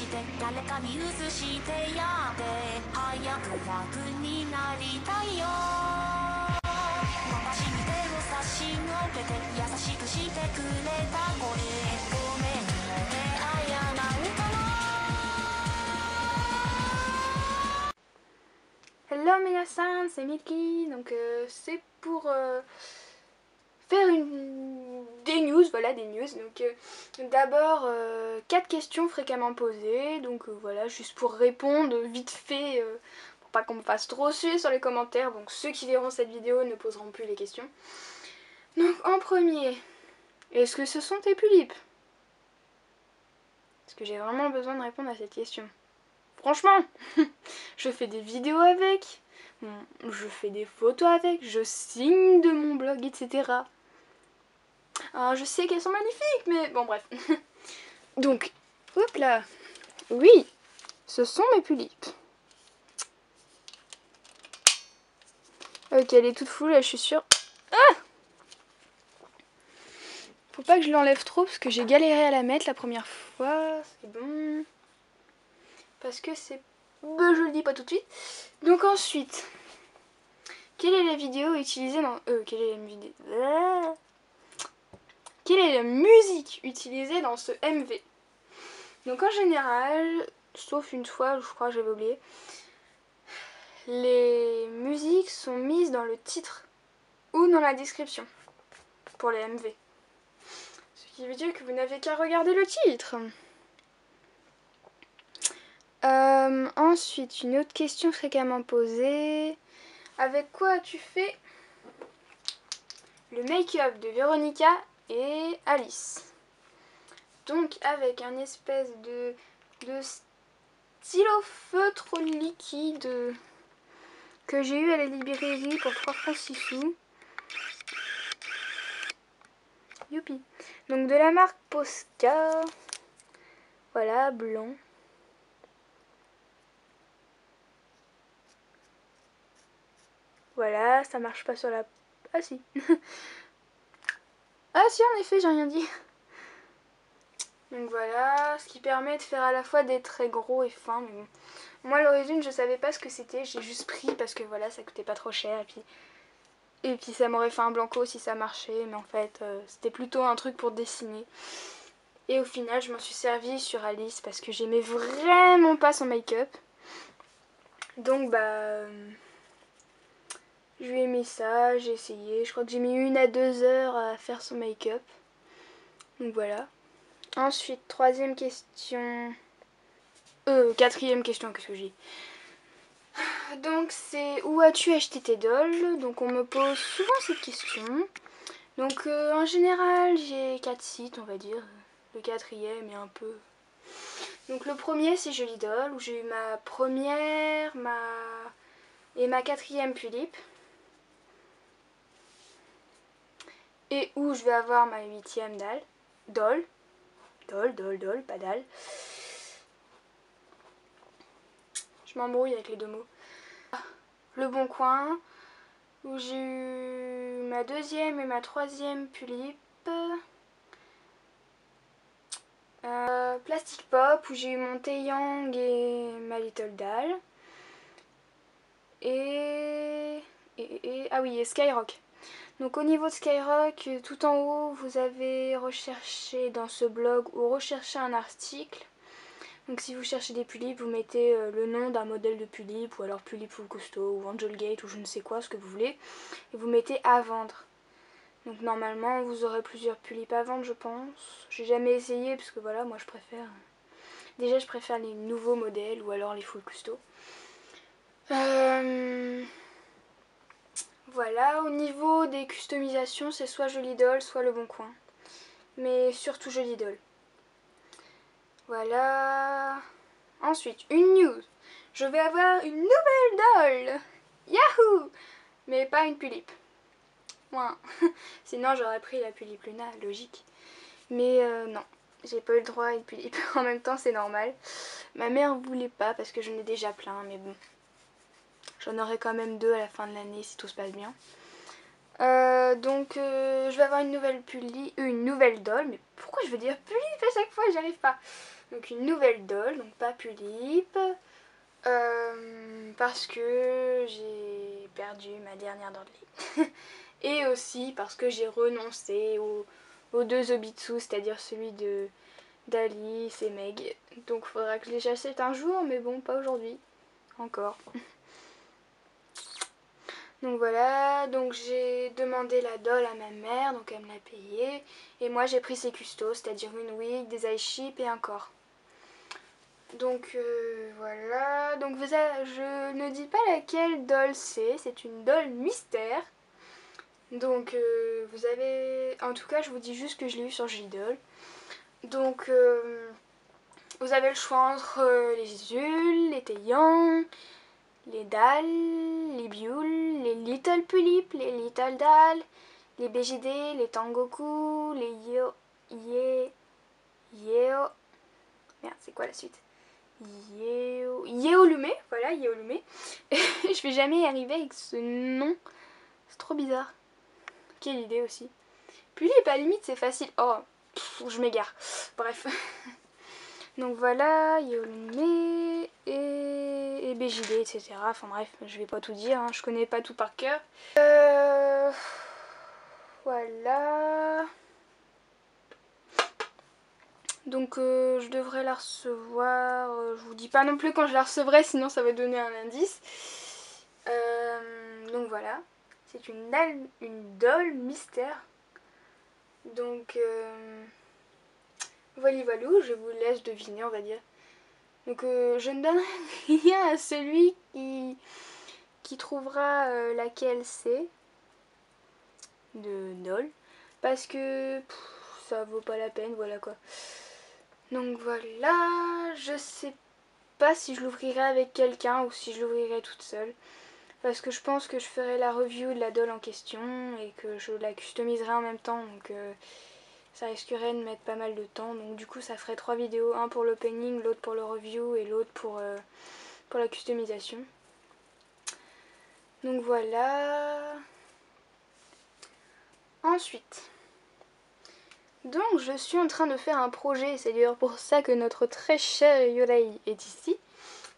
して誰かに移してやって早く楽になりたいよ私に手を差し伸べて優しくしてくれた声ごめんね謝るかな Hello minasan, c'est Milky, donc c'est pour faire des news, voilà des news. Donc d'abord 4 questions fréquemment posées, donc voilà juste pour répondre vite fait, pour pas qu'on me fasse trop suer sur les commentaires. Donc ceux qui verront cette vidéo ne poseront plus les questions. Donc en premier, est-ce que ce sont tes tulipes? Est-ce que j'ai vraiment besoin de répondre à cette question? Franchement, je fais des vidéos avec, je fais des photos avec, je signe de mon blog, etc. Alors je sais qu'elles sont magnifiques, mais bon bref. Donc, hop là. Oui, ce sont mes tulipes. Ok, elle est toute floue là, je suis sûre. Ah! Faut pas que je l'enlève trop parce que j'ai galéré à la mettre la première fois. C'est bon. Parce que c'est... Bah, je le dis pas tout de suite. Donc ensuite, quelle est la vidéo utilisée dans... quelle est la vidéo... Quelle est la musique utilisée dans ce MV? Donc en général, sauf une fois, je crois que j'avais oublié, les musiques sont mises dans le titre ou dans la description pour les MV. Ce qui veut dire que vous n'avez qu'à regarder le titre. Ensuite, une autre question fréquemment posée. Avec quoi as-tu fait le make-up de Véronica et Alice? Donc avec un espèce de stylo feutre liquide que j'ai eu à la librairie pour 3 francs 6 sous. Youpi. Donc de la marque Posca. Voilà, blanc. Voilà, ça marche pas sur la... Ah si. Ah si, en effet, j'ai rien dit. Donc voilà, ce qui permet de faire à la fois des traits gros et fins. Mais bon. Moi, à l'origine, je savais pas ce que c'était. J'ai juste pris parce que voilà, ça coûtait pas trop cher. Et puis ça m'aurait fait un blanco si ça marchait. Mais en fait, c'était plutôt un truc pour dessiner. Et au final, je m'en suis servie sur Alice parce que j'aimais vraiment pas son make-up. Donc bah... je lui ai mis ça, j'ai essayé. Je crois que j'ai mis 1 à 2 heures à faire son make-up. Donc voilà. Ensuite, troisième question. Quatrième question, qu'est-ce que j'ai? Donc c'est où as-tu acheté tes dolls? Donc on me pose souvent cette question. Donc en général, j'ai 4 sites, on va dire. Le quatrième est un peu... Donc le premier, c'est Joli Doll, où j'ai eu ma première, et ma 4e tulipe. Et où je vais avoir ma 8e doll, pas dalle. Je m'embrouille avec les deux mots. Le Bon Coin, où j'ai eu ma 2e et ma 3e tulipe. Plastic Pop, où j'ai eu mon Taeyang et ma Little Doll. Ah oui, et Skyrock. Donc au niveau de Skyrock, tout en haut, vous avez recherché dans ce blog ou recherché un article. Donc si vous cherchez des tulipes, vous mettez le nom d'un modèle de tulipe, ou alors Tulipe Full Costaud, ou Angel Gate, ou je ne sais quoi, ce que vous voulez. Et vous mettez à vendre. Donc normalement, vous aurez plusieurs tulipes à vendre, je pense. J'ai jamais essayé, parce que voilà, moi je préfère... Déjà, je préfère les nouveaux modèles, ou alors les Full Costaud. Voilà, au niveau des customisations, c'est soit Joli Doll, soit Le Bon Coin. Mais surtout Joli Doll. Voilà. Ensuite, une news. Je vais avoir une nouvelle doll. Yahoo! Mais pas une tulipe. Moins. Sinon, j'aurais pris la tulipe Luna, logique. Mais non, j'ai pas eu le droit à une tulipe. En même temps, c'est normal. Ma mère voulait pas parce que j'en ai déjà plein, mais bon. J'en aurai quand même 2 à la fin de l'année si tout se passe bien. Je vais avoir une nouvelle doll, mais pourquoi je veux dire Pulip à chaque fois, j'y arrive pas. Donc une nouvelle doll, donc pas Pulip, parce que j'ai perdu ma dernière doll. Et aussi parce que j'ai renoncé aux deux Obitsu, c'est-à-dire celui d'Alice et Meg. Donc faudra que je les achète un jour, mais bon, pas aujourd'hui, encore. Donc voilà, donc j'ai demandé la doll à ma mère, donc elle me l'a payée. Et moi j'ai pris ses custos, c'est-à-dire une wig, des eye chips et un corps. Donc voilà, donc je ne dis pas laquelle doll c'est une doll mystère. Donc vous avez, en tout cas je vous dis juste que je l'ai eu sur JDoll. Donc vous avez le choix entre les Yul, les Taeyang, les Dal, les Biul, les Little Pulip, les Little Dal, les BJD, les Tangoku, les Yeo... Merde, c'est quoi la suite? Yeolume, voilà, Yeolume. Je vais jamais y arriver avec ce nom. C'est trop bizarre. Quelle idée aussi. Pulip, à la limite, c'est facile. Oh, je m'égare. Bref. Donc voilà, Yeolume et BJD, etc. Enfin bref, je vais pas tout dire, hein, je connais pas tout par cœur. Voilà. Donc je devrais la recevoir. Je vous dis pas non plus quand je la recevrai, sinon ça va donner un indice. Donc voilà. C'est une doll mystère. Donc voilà, je vous laisse deviner, on va dire. Donc je ne donne rien à celui qui trouvera laquelle c'est de doll. Parce que ça vaut pas la peine, voilà quoi. Donc voilà, je sais pas si je l'ouvrirai avec quelqu'un ou si je l'ouvrirai toute seule. Parce que je pense que je ferai la review de la doll en question et que je la customiserai en même temps. Donc ça risquerait de mettre pas mal de temps. Donc du coup ça ferait 3 vidéos. Un pour l'opening, l'autre pour le review et l'autre pour la customisation. Donc voilà. Ensuite. Donc je suis en train de faire un projet. C'est d'ailleurs pour ça que notre très cher Yolai est ici.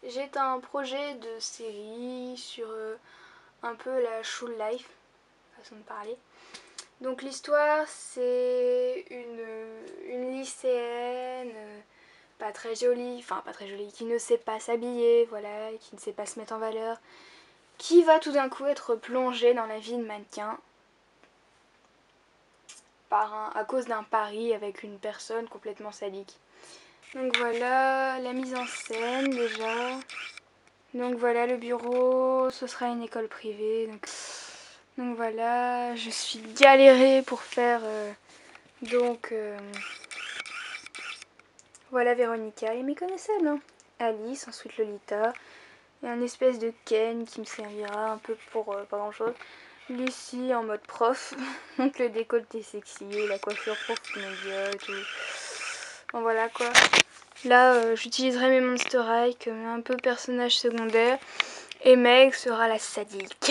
J'ai un projet de série sur un peu la school life, façon de parler. Donc l'histoire c'est une lycéenne pas très jolie, enfin pas très jolie, qui ne sait pas s'habiller, voilà, qui ne sait pas se mettre en valeur, qui va tout d'un coup être plongée dans la vie de mannequin à cause d'un pari avec une personne complètement sadique. Donc voilà la mise en scène déjà. Donc voilà le bureau, ce sera une école privée. Donc voilà, je suis galérée pour faire voilà Véronica et mes connaissables, hein. Alice, ensuite Lolita, et un espèce de Ken qui me servira un peu pour pas grand chose. Lucie en mode prof, donc le décolleté sexy, la coiffure prof média et tout. Bon voilà quoi. Là j'utiliserai mes Monster High comme un peu personnage secondaire. Et Meg sera la sadique.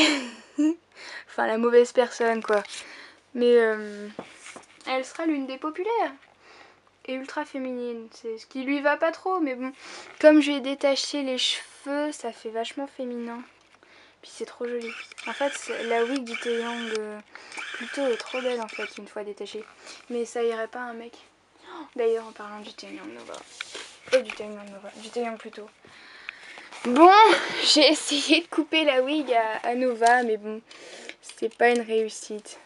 Enfin la mauvaise personne quoi. Mais elle sera l'une des populaires. Et ultra féminine. C'est ce qui lui va pas trop. Mais bon, comme j'ai détaché les cheveux, ça fait vachement féminin. Puis c'est trop joli. En fait la wig du Taeyang plutôt est trop belle en fait une fois détachée. Mais ça irait pas à un mec. D'ailleurs en parlant du Taeyang Nova. Du Taeyang plutôt. Bon, j'ai essayé de couper la wig à Nova, mais bon, c'est pas une réussite.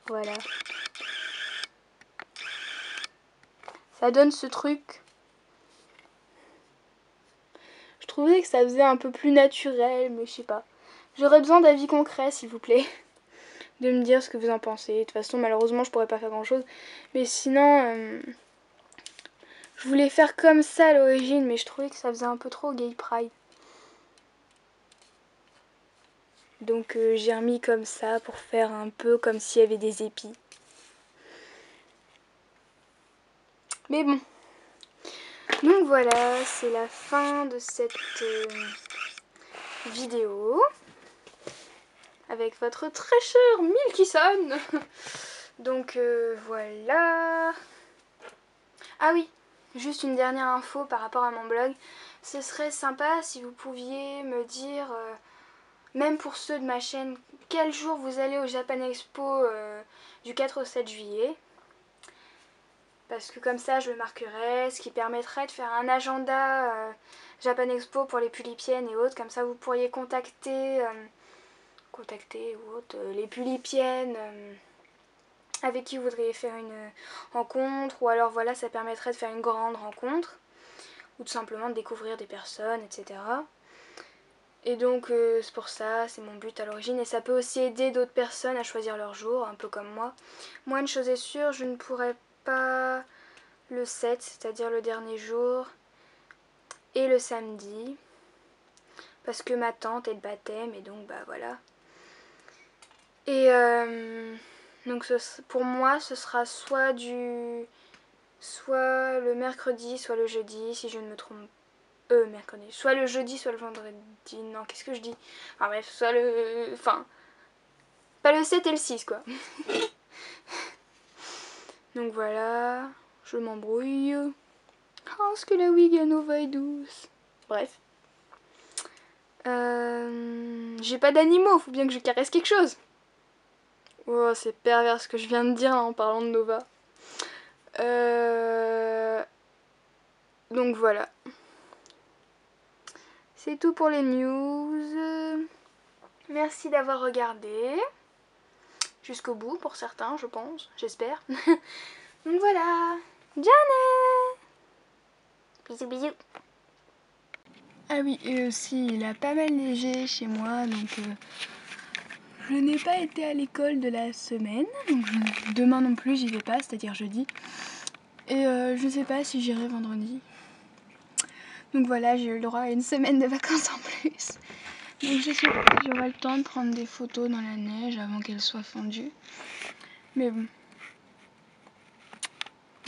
Voilà. Ça donne ce truc. Je trouvais que ça faisait un peu plus naturel, mais je sais pas. J'aurais besoin d'avis concrets, s'il vous plaît. De me dire ce que vous en pensez. De toute façon, malheureusement, je pourrais pas faire grand chose. Mais sinon, je voulais faire comme ça à l'origine, mais je trouvais que ça faisait un peu trop gay pride. Donc j'ai remis comme ça pour faire un peu comme s'il y avait des épis. Mais bon. Donc voilà, c'est la fin de cette vidéo. avec votre très cher Milky-san. Donc voilà. Ah oui, juste une dernière info par rapport à mon blog. Ce serait sympa si vous pouviez me dire, même pour ceux de ma chaîne, quel jour vous allez au Japan Expo du 4 au 7 juillet. Parce que comme ça je le marquerai, ce qui permettrait de faire un agenda Japan Expo pour les pulipiennes et autres. Comme ça vous pourriez contacter ou autres, les pulipiennes avec qui vous voudriez faire une rencontre. Ou alors voilà, ça permettrait de faire une grande rencontre. Ou tout simplement de découvrir des personnes, etc. Et donc c'est pour ça, c'est mon but à l'origine. Et ça peut aussi aider d'autres personnes à choisir leur jour, un peu comme moi. Moi, une chose est sûre, je ne pourrais pas le 7, c'est-à-dire le dernier jour, et le samedi, parce que ma tante est de baptême, et donc bah voilà. Et donc pour moi, ce sera soit le mercredi, soit le jeudi, si je ne me trompe. Mercredi. Soit le jeudi, soit le vendredi. Non, qu'est-ce que je dis? Enfin bref, soit le... Enfin, pas le 7 et le 6, quoi. Donc voilà, je m'embrouille. Oh, ce que la Wiganova est douce. Bref. J'ai pas d'animaux, faut bien que je caresse quelque chose. Oh, c'est pervers ce que je viens de dire là, en parlant de Nova. Donc voilà. C'est tout pour les news. Merci d'avoir regardé. Jusqu'au bout pour certains, je pense. J'espère. Donc voilà. Janet. Bisous bisous. Ah oui, et aussi il a pas mal neigé chez moi, donc je n'ai pas été à l'école de la semaine. Donc demain non plus j'y vais pas, c'est-à-dire jeudi. Et je sais pas si j'irai vendredi. Donc voilà, j'ai eu le droit à une semaine de vacances en plus. Donc je sais pas si j'aurai le temps de prendre des photos dans la neige avant qu'elle soit fondue. Mais bon.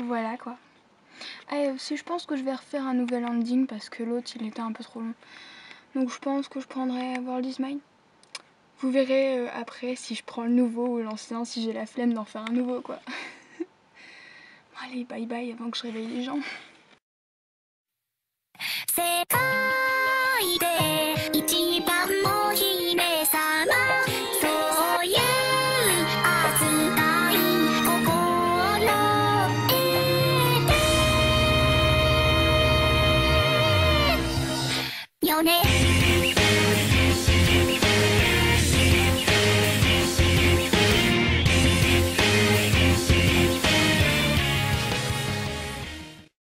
Voilà quoi. Ah, et aussi je pense que je vais refaire un nouvel ending parce que l'autre il était un peu trop long. Donc je pense que je prendrai World is Mine. Vous verrez après si je prends le nouveau ou l'ancien, si j'ai la flemme d'en faire un nouveau quoi. Bon, allez, bye bye avant que je réveille les gens. 世界で一番の姫様そういう熱い心得てよね